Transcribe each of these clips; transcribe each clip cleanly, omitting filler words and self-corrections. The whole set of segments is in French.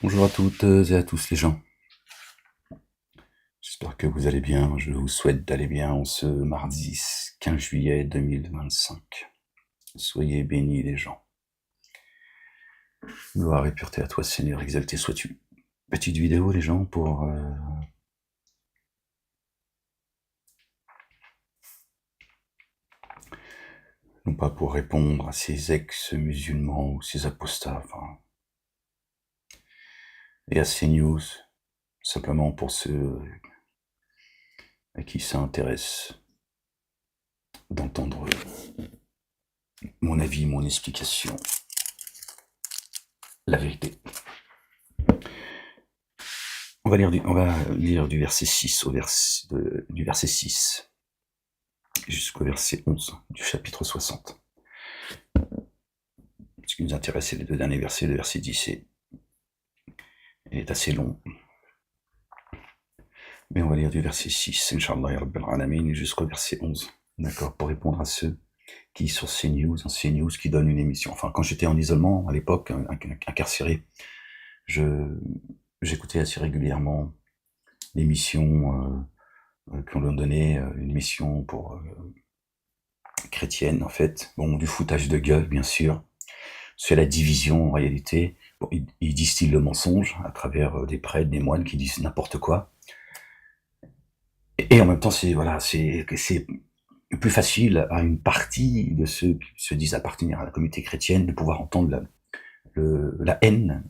Bonjour à toutes et à tous les gens. J'espère que vous allez bien. Je vous souhaite d'aller bien en ce mardi 15 juillet 2025. Soyez bénis les gens. Gloire et pureté à toi Seigneur, exalté sois-tu. Petite vidéo les gens pour... non pas pour répondre à ces ex-musulmans ou ces apostats, enfin, et à ces news, simplement pour ceux à qui ça intéresse d'entendre mon avis, mon explication, la vérité. On va lire du verset 6 du verset 6 jusqu'au verset 11 du chapitre 60. Ce qui nous intéresse, c'est les deux derniers versets, le verset 10 est assez long. Mais on va lire du verset 6, Inch'Allah Rabbil Alamin, jusqu'au verset 11. D'accord, pour répondre à ceux qui, sur CNews, qui donnent une émission. Enfin, quand j'étais en isolement, à l'époque, incarcéré, j'écoutais assez régulièrement l'émission qu'on leur donnait, une émission pour chrétienne, en fait. Bon, du foutage de gueule, bien sûr. C'est la division, en réalité. Bon, ils distillent le mensonge à travers des prêtres, des moines qui disent n'importe quoi. Et en même temps, c'est plus facile à une partie de ceux qui se disent appartenir à la communauté chrétienne de pouvoir entendre la haine,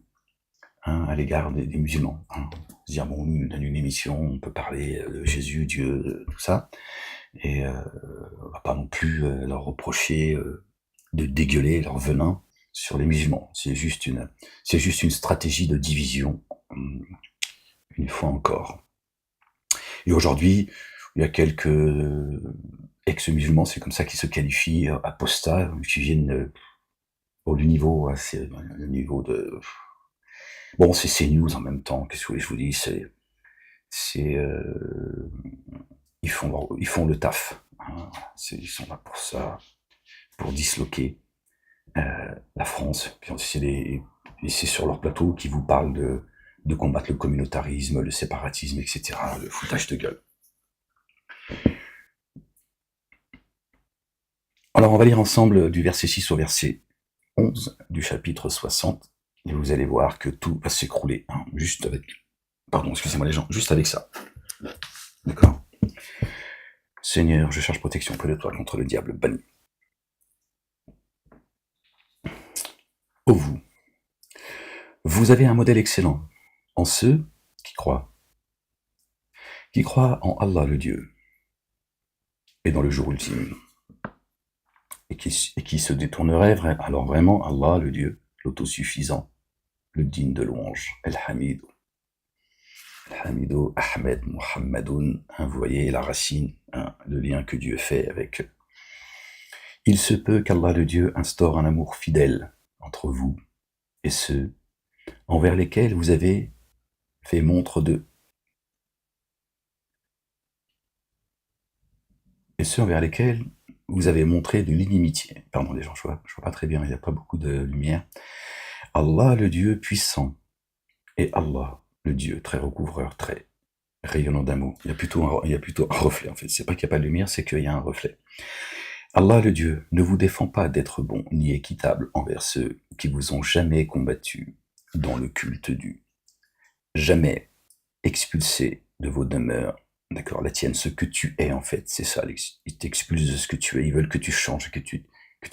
hein, à l'égard des musulmans. Hein. Dire, bon, nous, dans une émission, on peut parler de Jésus, Dieu, tout ça, et on va pas non plus leur reprocher de dégueuler leur venin sur les musulmans. C'est juste une stratégie de division, une fois encore. Et aujourd'hui, il y a quelques ex-musulmans, c'est comme ça qu'ils se qualifient, apostats, qui viennent au niveau, c'est le niveau de... Bon, c'est CNews en même temps, qu'est-ce que je vous dis, ils font le taf. Hein, ils sont là pour ça, pour disloquer la France. Puis c'est sur leur plateau qu'ils vous parlent de combattre le communautarisme, le séparatisme, etc., le foutage de gueule. Alors on va lire ensemble du verset 6 au verset 11 du chapitre 60, et vous allez voir que tout va s'écrouler, hein, juste avec... Pardon, excusez-moi les gens, juste avec ça. D'accord. Seigneur, je cherche protection près de toi contre le diable banni. Ô vous, vous avez un modèle excellent en ceux qui croient en Allah le Dieu, et dans le jour ultime, et qui se détourneraient alors vraiment Allah le Dieu, l'autosuffisant, le digne de louange, El-Hamid, Hamido, Ahmed, Mohammedoun, hein, vous voyez la racine, hein, le lien que Dieu fait avec eux. Il se peut qu'Allah le Dieu instaure un amour fidèle entre vous et ceux envers lesquels vous avez fait montre de... Et ceux envers lesquels vous avez montré de l'inimitié. Pardon les gens, je vois pas très bien, il n'y a pas beaucoup de lumière. Allah le Dieu puissant et Allah le Dieu très recouvreur, très rayonnant d'amour. Il y a plutôt un reflet en fait. C'est pas qu'il n'y a pas de lumière, c'est qu'il y a un reflet. Allah le Dieu ne vous défend pas d'être bon ni équitable envers ceux qui vous ont jamais combattu dans le culte du, jamais expulsé de vos demeures, d'accord, la tienne, ce que tu es en fait, c'est ça, ils t'expulsent de ce que tu es, ils veulent que tu changes, que tu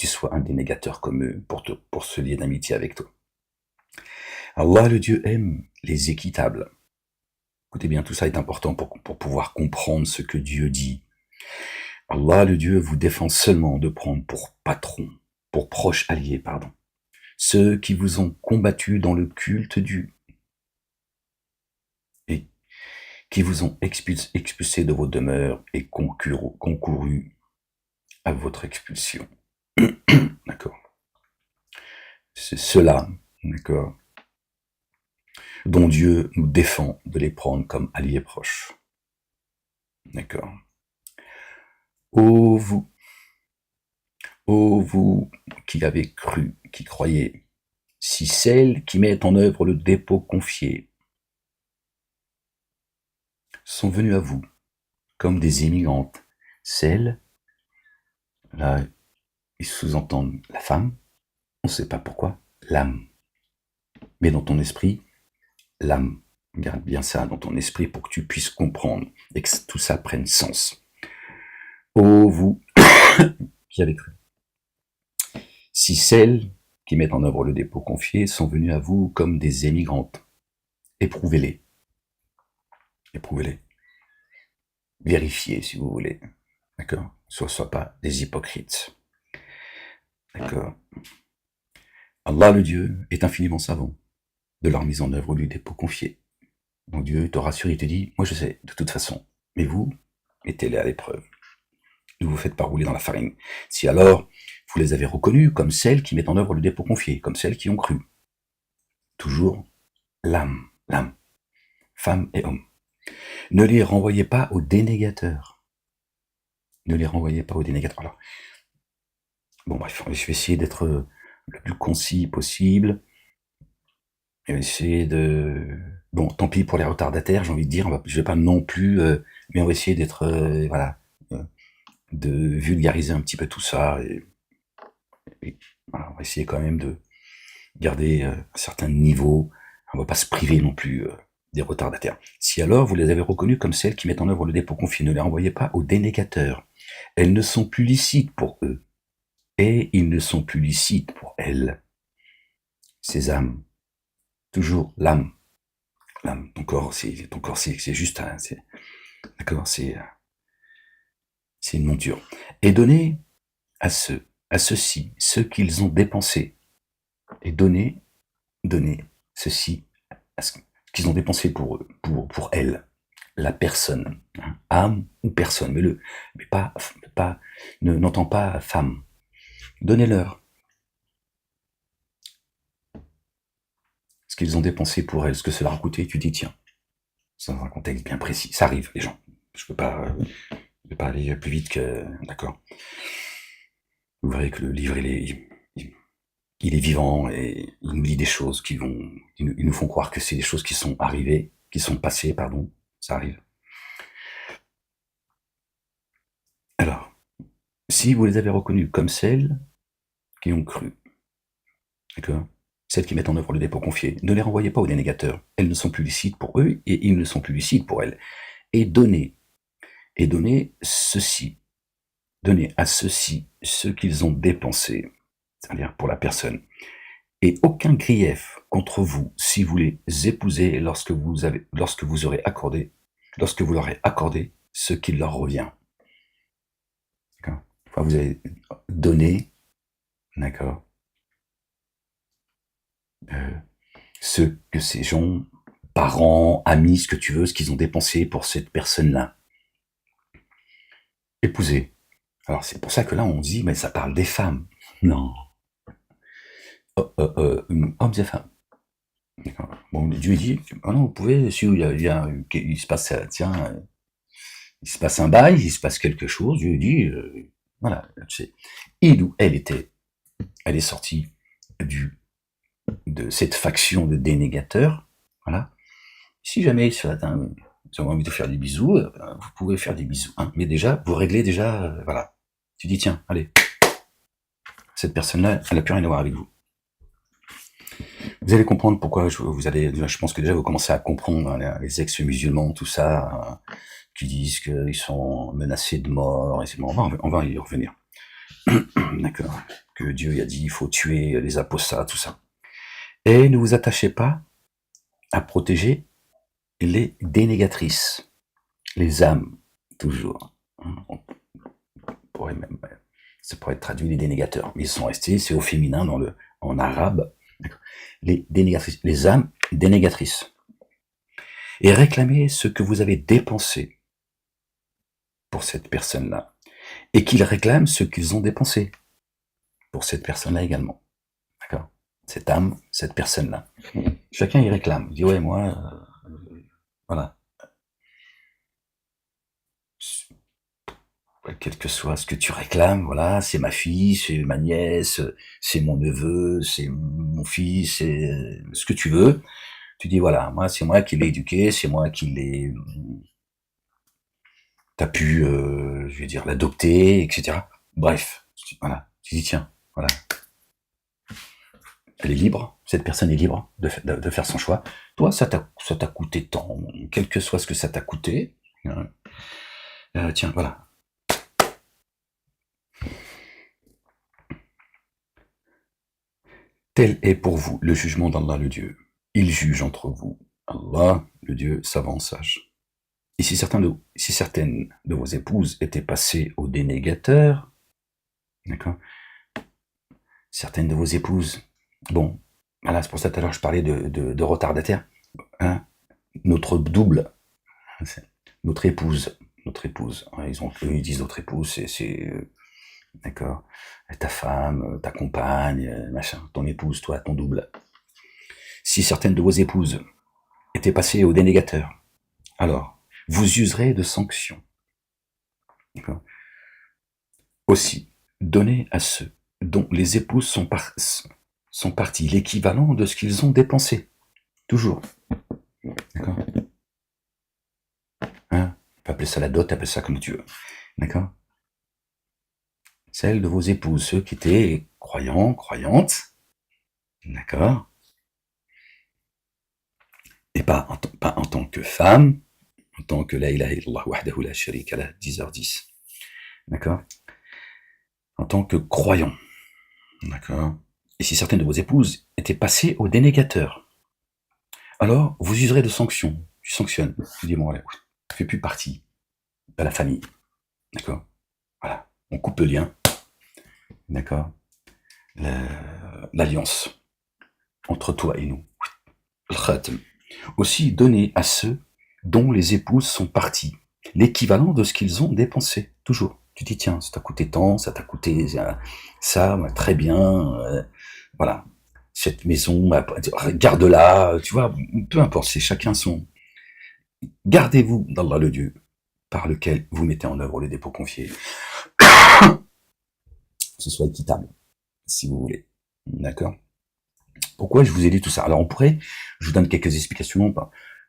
sois un dénégateur comme eux pour se lier d'amitié avec toi. Allah le Dieu aime les équitables. Écoutez bien, tout ça est important pour pouvoir comprendre ce que Dieu dit. Allah le Dieu vous défend seulement de prendre pour patron, pour proche allié, pardon, ceux qui vous ont combattu dans le culte du et qui vous ont expulsé de vos demeures et concouru à votre expulsion. D'accord. C'est cela, d'accord, dont Dieu nous défend de les prendre comme alliés proches. D'accord. Ô vous qui avez cru, qui croyez, si celles qui mettent en œuvre le dépôt confié sont venues à vous comme des immigrantes, celles, là, ils sous-entendent la femme, on ne sait pas pourquoi, l'âme. Mais dans ton esprit, l'âme. Garde bien ça dans ton esprit pour que tu puisses comprendre et que tout ça prenne sens. Ô vous qui avez cru. Si celles qui mettent en œuvre le dépôt confié sont venues à vous comme des émigrantes, éprouvez-les. Éprouvez-les. Vérifiez si vous voulez. D'accord ? Ce ne soient pas des hypocrites. D'accord ? Allah le Dieu est infiniment savant de leur mise en œuvre du dépôt confié. Donc Dieu te rassure, il te dit, moi je sais, de toute façon, mais vous, mettez-les à l'épreuve. Ne vous faites pas rouler dans la farine. Si alors, vous les avez reconnues comme celles qui mettent en œuvre le dépôt confié, comme celles qui ont cru. Toujours l'âme, femme et homme. Ne les renvoyez pas aux dénégateurs. Ne les renvoyez pas aux dénégateurs. Alors, bon bref, je vais essayer d'être le plus concis possible. Je vais essayer de... Bon, tant pis pour les retardataires, j'ai envie de dire, je vais pas non plus... mais on va essayer d'être... voilà, de vulgariser un petit peu tout ça. Et voilà, on va essayer quand même de garder un certain niveau. On va pas se priver non plus des retardataires. Si alors vous les avez reconnues comme celles qui mettent en œuvre le dépôt confié, ne les renvoyez pas aux dénégateurs. Elles ne sont plus licites pour eux. Et ils ne sont plus licites pour elles. Ces âmes. Toujours l'âme. L'âme. Ton corps, c'est juste un... D'accord, c'est une monture. Et donnez à ceux-ci, ceux qu'ils ont dépensé. Et donnez ceci à ce qu'ils ont dépensé pour elle, la personne, hein, âme ou personne, mais pas, n'entends pas femme. Donnez-leur ce qu'ils ont dépensé pour elle, ce que cela a coûté. Tu dis tiens, c'est dans un contexte bien précis. Ça arrive, les gens. Je peux pas aller plus vite que d'accord. Vous verrez que le livre il est vivant et il nous dit des choses ils nous font croire que c'est des choses qui sont arrivées, qui sont passées, pardon, ça arrive. Alors, si vous les avez reconnues comme celles qui ont cru, d'accord, celles qui mettent en œuvre le dépôt confié, ne les renvoyez pas aux dénégateurs. Elles ne sont plus licites pour eux et ils ne sont plus licites pour elles. Et donnez ceci, donnez à ceux-ci ce qu'ils ont dépensé, c'est-à-dire pour la personne. Et aucun grief contre vous si vous les épousez lorsque vous leur aurez accordé ce qui leur revient. D'accord ? Enfin, vous avez donné, d'accord, ce que ces gens, parents, amis, ce que tu veux, ce qu'ils ont dépensé pour cette personne-là. Épouser. Alors c'est pour ça que là on dit, mais ça parle des femmes. Non. Hommes et femmes. D'accord. Bon, Dieu dit, oh non, vous pouvez, si il se passe, tiens, il se passe un bail, il se passe quelque chose, Dieu dit, voilà, tu sais, il ou elle est sortie de cette faction de dénégateurs, voilà. Si jamais vous avez envie de faire des bisous, vous pouvez faire des bisous, hein, mais déjà, vous réglez déjà, voilà. Tu dis, tiens, allez, cette personne-là, elle n'a plus rien à voir avec vous. Vous allez comprendre pourquoi je pense que déjà vous commencez à comprendre hein, les ex-musulmans, tout ça, qui disent qu'ils sont menacés de mort, et c'est bon, on va y revenir. D'accord. Que Dieu a dit, il faut tuer les apostats, tout ça. Et ne vous attachez pas à protéger les dénégatrices, les âmes, toujours. Ça pourrait être traduit les dénégateurs, mais ils sont restés, c'est au féminin en arabe. Les dénégatrices, les âmes dénégatrices. Et réclamez ce que vous avez dépensé pour cette personne-là. Et qu'ils réclament ce qu'ils ont dépensé pour cette personne-là également. D'accord ? Cette âme, cette personne-là. Chacun y réclame. Il dit, ouais, moi, voilà. quel que soit ce que tu réclames, voilà, c'est ma fille, c'est ma nièce, c'est mon neveu, c'est mon fils, c'est ce que tu veux. Tu dis voilà, moi c'est moi qui l'ai éduqué, c'est moi qui l'ai, t'as pu, je vais dire l'adopter, etc. Bref, voilà, tu dis tiens, voilà, elle est libre, cette personne est libre de faire son choix. Toi, ça t'a coûté tant, quel que soit ce que ça t'a coûté. Hein, tiens, voilà. Tel est pour vous le jugement d'Allah le Dieu. Il juge entre vous. Allah, le Dieu savant, sage. Et si certaines de vos épouses étaient passées au dénégateur, d'accord, certaines de vos épouses, bon, voilà, c'est pour ça tout à l'heure je parlais de retardataire, hein, notre double, notre épouse, hein, ils disent notre épouse, c'est d'accord, ta femme, ta compagne, machin, ton épouse, toi, ton double. Si certaines de vos épouses étaient passées au dénégateur, alors vous userez de sanctions. D'accord. Aussi, donnez à ceux dont les épouses sont parties l'équivalent de ce qu'ils ont dépensé. Toujours. D'accord. Hein, tu peux appeler ça la dot, appelle ça comme tu veux. D'accord. Celle de vos épouses, ceux qui étaient croyants, croyantes. D'accord. Et pas en tant que femme, en tant que la ilaha illallah wahdahu la sharika lah, 10h10. D'accord. En tant que croyant. D'accord. Et si certaines de vos épouses étaient passées au dénégateur, alors vous userez de sanctions. Tu sanctionnes. Tu dis, bon, allez, tu fais plus partie de la famille. D'accord. Voilà. On coupe le lien. D'accord. L'alliance entre toi et nous. Aussi donner à ceux dont les épouses sont parties l'équivalent de ce qu'ils ont dépensé. Toujours. Tu dis, tiens, ça t'a coûté tant, ça t'a coûté ça, très bien, voilà. Cette maison, garde-la, tu vois, peu importe, c'est chacun son. Gardez-vous d'Allah le Dieu, par lequel vous mettez en œuvre le dépôt confié. Que ce soit équitable, si vous voulez. D'accord. Pourquoi je vous ai dit tout ça? Alors je vous donne quelques explications,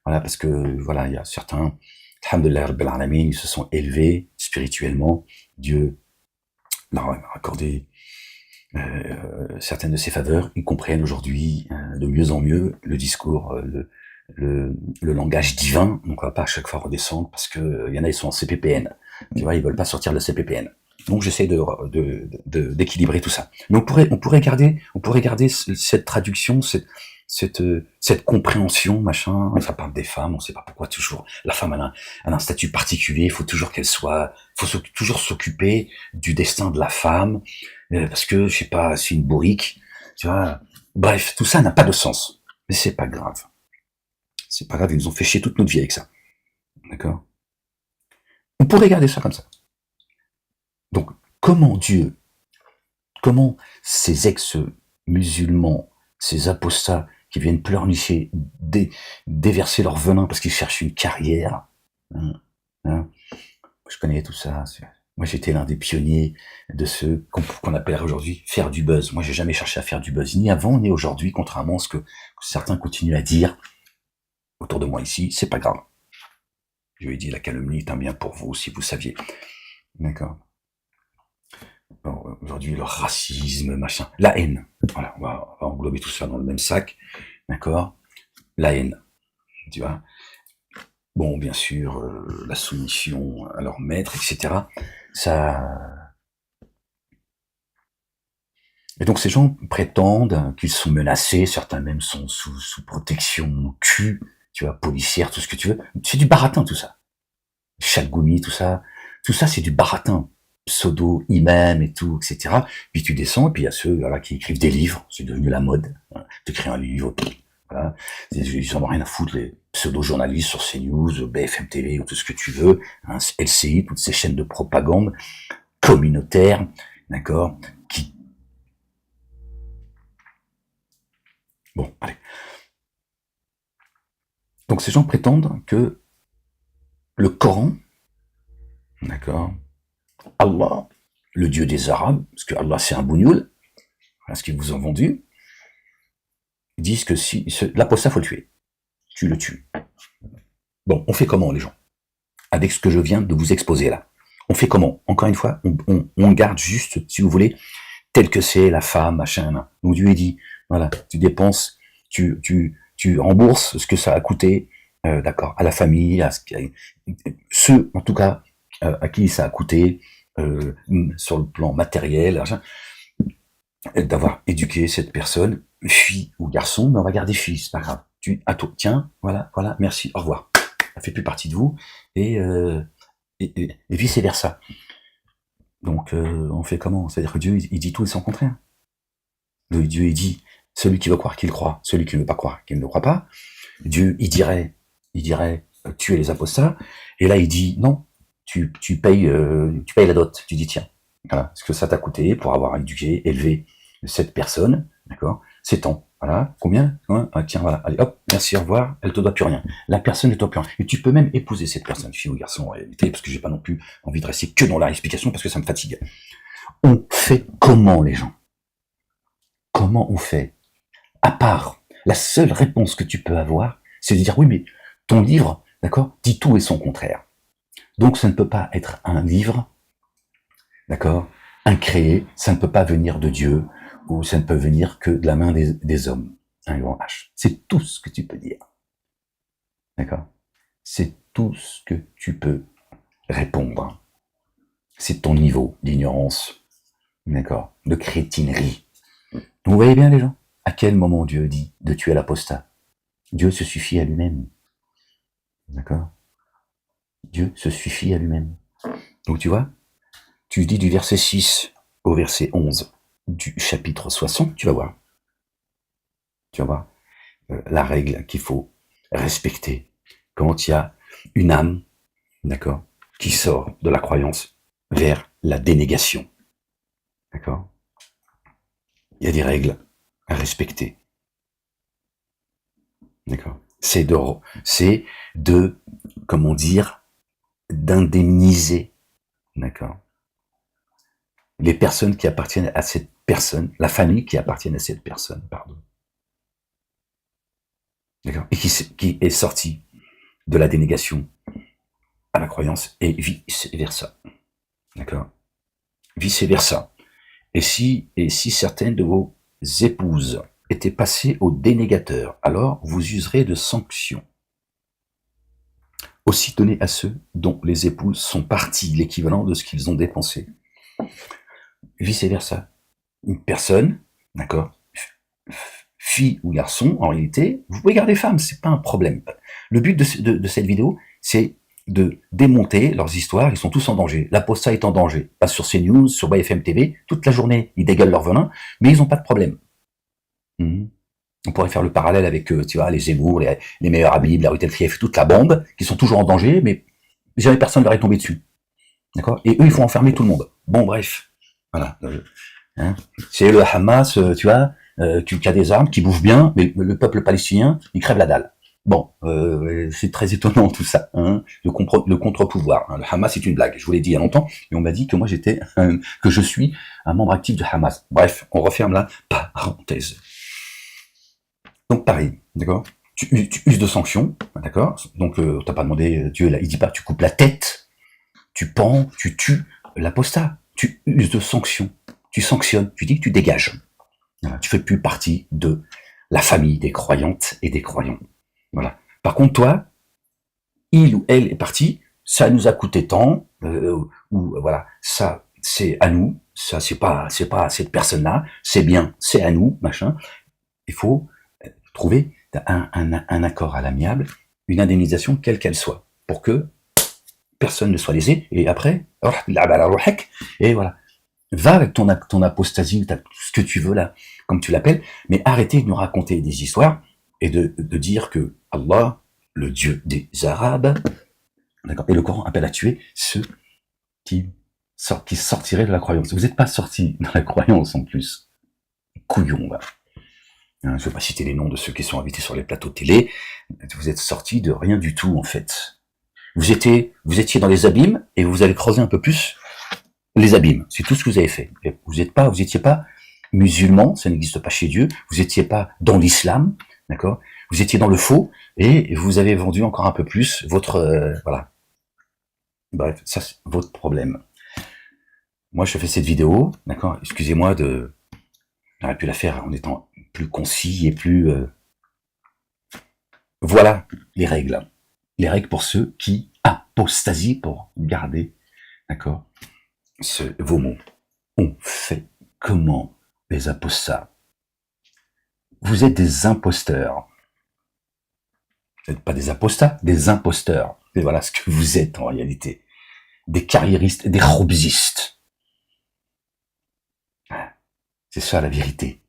voilà, parce que voilà, il y a certains, alhamdoulilah rabbil alamin, ils se sont élevés spirituellement, Dieu leur a accordé certaines de ses faveurs, ils comprennent aujourd'hui de mieux en mieux le discours, le langage divin, donc on va pas à chaque fois redescendre, parce que y en a, ils sont en CPPN, tu vois, ils veulent pas sortir de la CPPN. Donc j'essaie d'équilibrer tout ça. Mais on pourrait garder cette traduction, cette compréhension, machin. Ça parle des femmes, on sait pas pourquoi toujours. La femme elle a un statut particulier, il faut toujours toujours s'occuper du destin de la femme, parce que je sais pas, c'est une bourrique, tu vois. Bref, tout ça n'a pas de sens. Mais c'est pas grave. C'est pas grave, ils nous ont fait chier toute notre vie avec ça. D'accord? On pourrait garder ça comme ça. Donc, comment ces ex-musulmans, ces apostats qui viennent pleurnicher, déverser leur venin parce qu'ils cherchent une carrière, hein, je connais tout ça. Moi, j'étais l'un des pionniers de ceux qu'on appelle aujourd'hui faire du buzz. Moi, j'ai jamais cherché à faire du buzz, ni avant, ni aujourd'hui, contrairement à ce que certains continuent à dire autour de moi ici. C'est pas grave. Je lui ai dit, la calomnie est un bien pour vous, si vous saviez. D'accord. Aujourd'hui, le racisme, machin, la haine. Voilà, on va englober tout ça dans le même sac, d'accord. La haine, tu vois. Bon, bien sûr, la soumission à leur maître, etc. Ça. Et donc ces gens prétendent qu'ils sont menacés, certains même sont sous protection Q, tu vois, policière, tout ce que tu veux. C'est du baratin tout ça. Chalgoumi, tout ça c'est du baratin. Pseudo, imam et tout, etc. Puis tu descends, et puis il y a ceux voilà, qui écrivent des livres, c'est devenu la mode. Hein. T'écris un livre, voilà. Ils en ont rien à foutre, les pseudo-journalistes sur CNews, BFM TV ou tout ce que tu veux, hein, LCI, toutes ces chaînes de propagande communautaire, d'accord, qui... Bon, allez. Donc ces gens prétendent que le Coran, d'accord, Allah, le Dieu des Arabes, parce que Allah c'est un bougnoul, voilà ce qu'ils vous ont vendu, ils disent que si l'apostat faut le tuer. Tu le tues. Bon, on fait comment les gens? Avec ce que je viens de vous exposer là. On fait comment? Encore une fois, on garde juste, si vous voulez, tel que c'est la femme, machin. Donc Dieu dit, voilà, tu dépenses, tu rembourses ce que ça a coûté, d'accord, à la famille, à ceux, en tout cas, à qui ça a coûté, sur le plan matériel, d'avoir éduqué cette personne, fille ou garçon, mais on va garder fille, c'est pas grave. À toi, tiens, voilà, merci, au revoir. Ça fait plus partie de vous, et vice versa. Donc, on fait comment? C'est-à-dire que Dieu, il dit tout et son contraire. Dieu, il dit, celui qui veut croire qu'il croit, celui qui ne veut pas croire qu'il ne croit pas. Dieu, il dirait, tuer les apostats. Et là, il dit, non, tu payes la dot. Tu dis, tiens, voilà, ce que ça t'a coûté pour avoir éduqué, élevé cette personne, d'accord? C'est tant. Voilà, combien? Ah, tiens, voilà, allez, hop, merci, au revoir, elle te doit plus rien. La personne ne doit plus rien. Et tu peux même épouser cette personne, fille ou garçon, en réalité, parce que j'ai pas non plus envie de rester que dans la explication, parce que ça me fatigue. On fait comment, les gens? Comment on fait? À part, la seule réponse que tu peux avoir, c'est de dire, oui, mais ton livre, d'accord, dit tout et son contraire. Donc, ça ne peut pas être un livre, d'accord, incréé, ça ne peut pas venir de Dieu, ou ça ne peut venir que de la main des hommes. Un grand H. C'est tout ce que tu peux dire. D'accord? C'est tout ce que tu peux répondre. C'est ton niveau d'ignorance, d'accord, de crétinerie. Vous voyez bien les gens? À quel moment Dieu dit de tuer l'apostat? Dieu se suffit à lui-même. D'accord? Dieu se suffit à lui-même. Donc tu vois, tu dis du verset 6 au verset 11 du chapitre 60, tu vas voir. Tu vas voir la règle qu'il faut respecter quand il y a une âme, d'accord, qui sort de la croyance vers la dénégation. D'accord? Il y a des règles à respecter. D'accord? C'est de, comment dire, d'indemniser, d'accord, les personnes qui appartiennent à cette personne, la famille qui appartient à cette personne, pardon. D'accord? Et qui est sortie de la dénégation à la croyance et vice versa. D'accord? Vice versa. Et si certaines de vos épouses étaient passées au dénégateur, alors vous userez de sanctions. Aussi donnez à ceux dont les épouses sont parties l'équivalent de ce qu'ils ont dépensé. Vice versa. Une personne, d'accord, fille ou garçon, en réalité, vous pouvez garder femme, c'est pas un problème. Le but de cette vidéo, c'est de démonter leurs histoires, ils sont tous en danger. L'apostat est en danger. Pas sur CNews, sur BFM TV, toute la journée, ils dégueulent leur venin, mais ils n'ont pas de problème. On pourrait faire le parallèle avec, tu vois, les Zemmour, les meilleurs Habib, la rue Telfiev, toute la bande, qui sont toujours en danger, mais jamais personne ne leur est tombé dessus. D'accord? Et eux, ils font enfermer tout le monde. Bon, bref. Voilà. Hein, c'est le Hamas, tu vois, qui a des armes, qui bouffent bien, mais le peuple palestinien, il crève la dalle. Bon, c'est très étonnant tout ça, hein, le contre-pouvoir. Hein. Le Hamas, c'est une blague. Je vous l'ai dit il y a longtemps, et on m'a dit que moi que je suis un membre actif de Hamas. Bref, on referme la parenthèse. Donc pareil, d'accord. Tu uses de sanctions, d'accord. Donc t'as pas demandé, Dieu là, il dit pas tu coupes la tête, tu pends, tu tues l'apostat. Tu uses de sanctions, tu sanctionnes, tu dis que tu dégages. Voilà, tu fais plus partie de la famille des croyantes et des croyants. Voilà. Par contre, toi, il ou elle est parti, ça nous a coûté tant, ou voilà, ça c'est à nous, ça c'est pas à cette personne-là, c'est bien, c'est à nous, machin. Il faut trouver un accord à l'amiable, une indemnisation quelle qu'elle soit, pour que personne ne soit lésé. Et après, et voilà, va avec ton apostasie, ce que tu veux là, comme tu l'appelles, mais arrêtez de nous raconter des histoires et de dire que Allah, le Dieu des Arabes, d'accord, et le Coran appelle à tuer ceux qui sortiraient de la croyance. Vous n'êtes pas sortis de la croyance en plus. Couillon, là. Je ne vais pas citer les noms de ceux qui sont invités sur les plateaux télé. Vous êtes sortis de rien du tout, en fait. Vous étiez dans les abîmes et vous allez creuser un peu plus. les abîmes. C'est tout ce que vous avez fait. Vous étiez pas musulman, ça n'existe pas chez Dieu. Vous étiez pas dans l'islam, d'accord? Vous étiez dans le faux et vous avez vendu encore un peu plus votre voilà. Bref, ça c'est votre problème. Moi, je fais cette vidéo, d'accord? Excusez-moi de, j'aurais pu la faire en étant plus concis et plus. Voilà les règles. Les règles pour ceux qui apostasient pour garder, d'accord, vos mots. On fait comment les apostats? Vous êtes des imposteurs. Vous n'êtes pas des apostats, des imposteurs. Et voilà ce que vous êtes en réalité. Des carriéristes, des robsistes. C'est ça la vérité.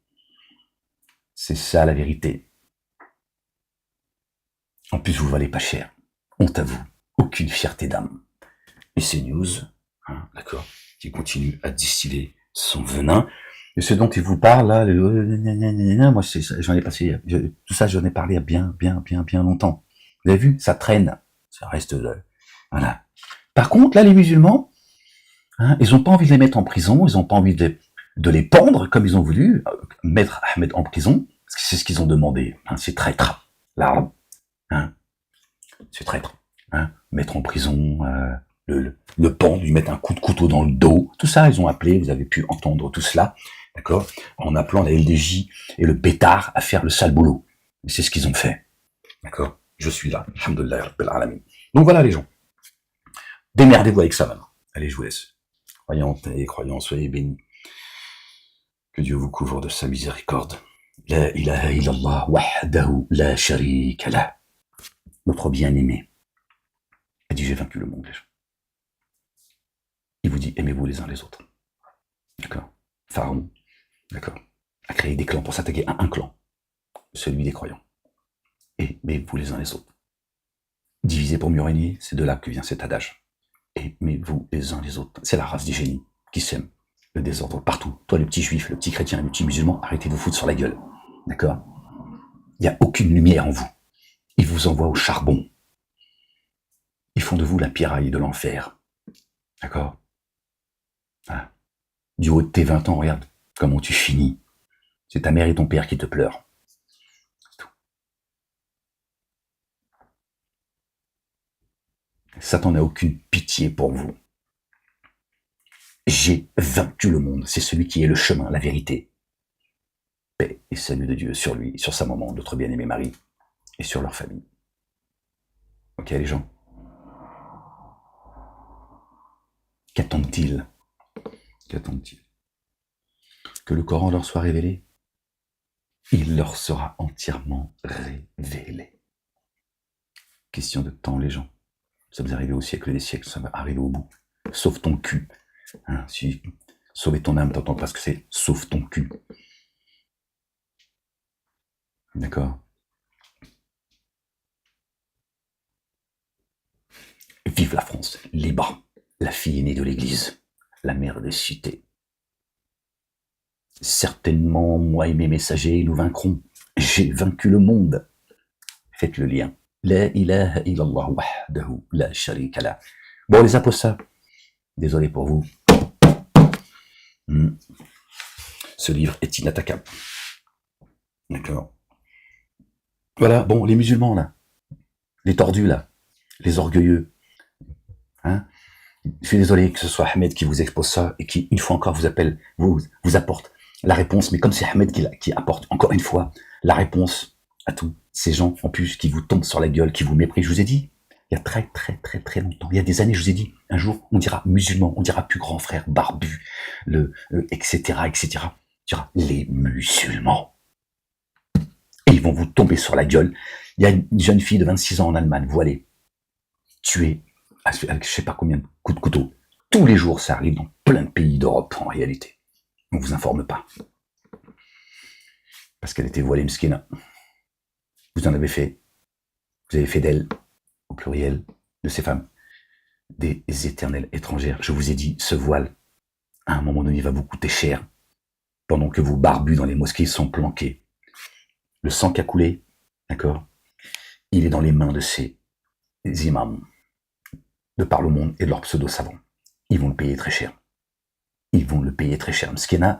C'est ça la vérité. En plus, vous valez pas cher. Honte à vous. Aucune fierté d'âme. Et c'est news, hein, d'accord, qui continue à distiller son venin. Et ce dont il vous parle là, moi j'en ai passé, tout ça j'en ai parlé il y a bien longtemps. Vous avez vu, ça traîne, ça reste, voilà. Par contre là, les musulmans, hein, ils ont pas envie de les mettre en prison, ils ont pas envie de les pendre comme ils ont voulu mettre Ahmed en prison, parce que c'est ce qu'ils ont demandé. Hein, c'est traître, là, hein, c'est traître, hein, mettre en prison. Le pendre, lui mettre un coup de couteau dans le dos, tout ça, ils ont appelé, vous avez pu entendre tout cela, d'accord, en appelant la LDJ et le pétard à faire le sale boulot. Et c'est ce qu'ils ont fait, d'accord. Je suis là, alhamdoulilah, rabbil alamin. Donc voilà les gens, démerdez-vous avec ça maintenant. Allez, je vous laisse. Croyantes et croyants, soyez bénis. Que Dieu vous couvre de sa miséricorde. La ilaha illallah wahdahu la sharika lah. Notre bien-aimé a dit j'ai vaincu le monde, les gens. Il vous dit, aimez-vous les uns les autres. D'accord. Pharaon, d'accord, a créé des clans pour s'attaquer à un clan, celui des croyants. Aimez-vous les uns les autres. Divisez pour mieux régner, c'est de là que vient cet adage. Aimez-vous les uns les autres. C'est la race des génies qui sème le désordre partout. Toi, le petit juif, le petit chrétien, le petit musulman, arrêtez de vous foutre sur la gueule. D'accord. Il n'y a aucune lumière en vous. Ils vous envoient au charbon. Ils font de vous la piraille de l'enfer. D'accord. Ah. Du haut de tes 20 ans, regarde comment tu finis. C'est ta mère et ton père qui te pleurent. C'est tout. Satan n'a aucune pitié pour vous. J'ai vaincu le monde. C'est celui qui est le chemin, la vérité. Paix et salut de Dieu sur lui, sur sa maman, notre bien-aimé Marie, et sur leur famille. Ok les gens? Qu'attendent-ils? Qu'attendent-ils? Que le Coran leur soit révélé? Il leur sera entièrement révélé. Question de temps, les gens. Nous sommes arrivés au siècle des siècles, nous sommes arrivés au bout. Sauve ton cul. Hein, si sauver ton âme, t'entends pas ce que c'est? Sauve ton cul. D'accord? Vive la France, libre, la fille aînée de l'Église, la mère des cités. Certainement, moi et mes messagers, nous vaincrons. J'ai vaincu le monde. Faites le lien. La ilaha illallah wahdahu la sharika lah. Bon, les apostats, désolé pour vous. Ce livre est inattaquable. D'accord. Voilà, bon, les musulmans, là, les tordus, là, les orgueilleux, hein. Je suis désolé que ce soit Ahmed qui vous expose ça et qui, une fois encore, vous appelle, vous apporte la réponse, mais comme c'est Ahmed qui apporte encore une fois la réponse à tous ces gens, en plus, qui vous tombent sur la gueule, qui vous méprisent. Je vous ai dit, il y a très longtemps, il y a des années, je vous ai dit, un jour, on dira musulman, on dira plus grand frère, barbu, etc., etc. On dira les musulmans. Et ils vont vous tomber sur la gueule. Il y a une jeune fille de 26 ans en Allemagne, voilée, tuée avec je sais pas combien de coups de couteau. Tous les jours, ça arrive dans plein de pays d'Europe, en réalité. On vous informe pas. Parce qu'elle était voilée, mskina. Vous en avez fait. Vous avez fait d'elle, au pluriel, de ces femmes, des éternelles étrangères. Je vous ai dit, ce voile, à un moment donné, va vous coûter cher. Pendant que vos barbus dans les mosquées sont planqués. Le sang qui a coulé, d'accord, il est dans les mains de ces imams de par le monde et de leurs pseudo-savants. Ils vont le payer très cher. ils vont le payer très cher. Mskena,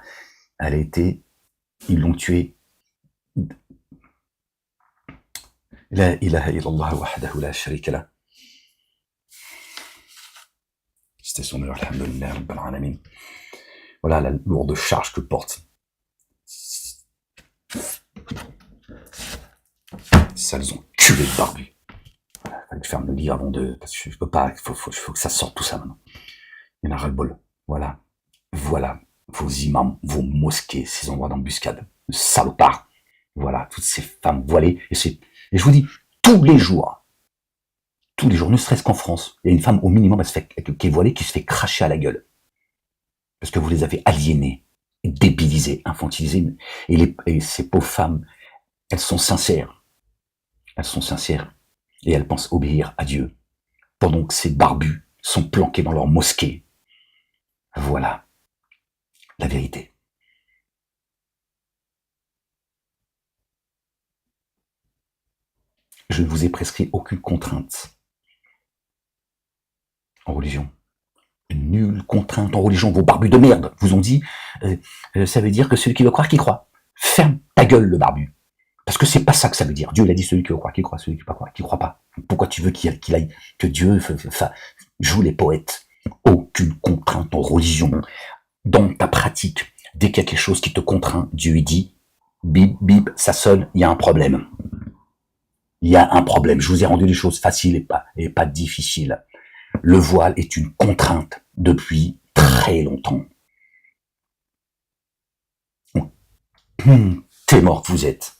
ils l'ont tué. La ilaha illallah wahdahu la sharika lah. C'était son heure, alhamdulillah, rabbil alamin. Voilà la lourde charge que porte. Sales enculés de barbus. Voilà, fallait que je ferme le livre avant de... Parce que je peux pas, faut que ça sorte tout ça maintenant. Il y en a ras-le-bol. Voilà. Voilà vos imams, vos mosquées, ces endroits d'embuscade. Salopards. Voilà, toutes ces femmes voilées. Et je vous dis, tous les jours, ne serait-ce qu'en France, il y a une femme au minimum qui est voilée, qui se fait cracher à la gueule. Parce que vous les avez aliénées, débilisées, infantilisées. Et ces pauvres femmes, elles sont sincères. Elles sont sincères. Et elles pensent obéir à Dieu. Pendant que ces barbus sont planqués dans leur mosquée. Voilà la vérité. Je ne vous ai prescrit aucune contrainte en religion. Nulle contrainte en religion. Vos barbus de merde vous ont dit, ça veut dire que celui qui veut croire, qu'il croit. Ferme ta gueule, le barbu. Parce que c'est pas ça que ça veut dire. Dieu, il a dit celui qui veut croire, qu'il croit. Celui qui veut pas croire, qu'il croit pas. Pourquoi tu veux qu'il aille, que Dieu joue les poètes? Aucune contrainte en religion. Dans ta pratique, dès qu'il y a quelque chose qui te contraint, Dieu il dit, bip, bip, ça sonne, il y a un problème. Il y a un problème. Je vous ai rendu les choses faciles et pas difficiles. Le voile est une contrainte depuis très longtemps. T'es mort que vous êtes.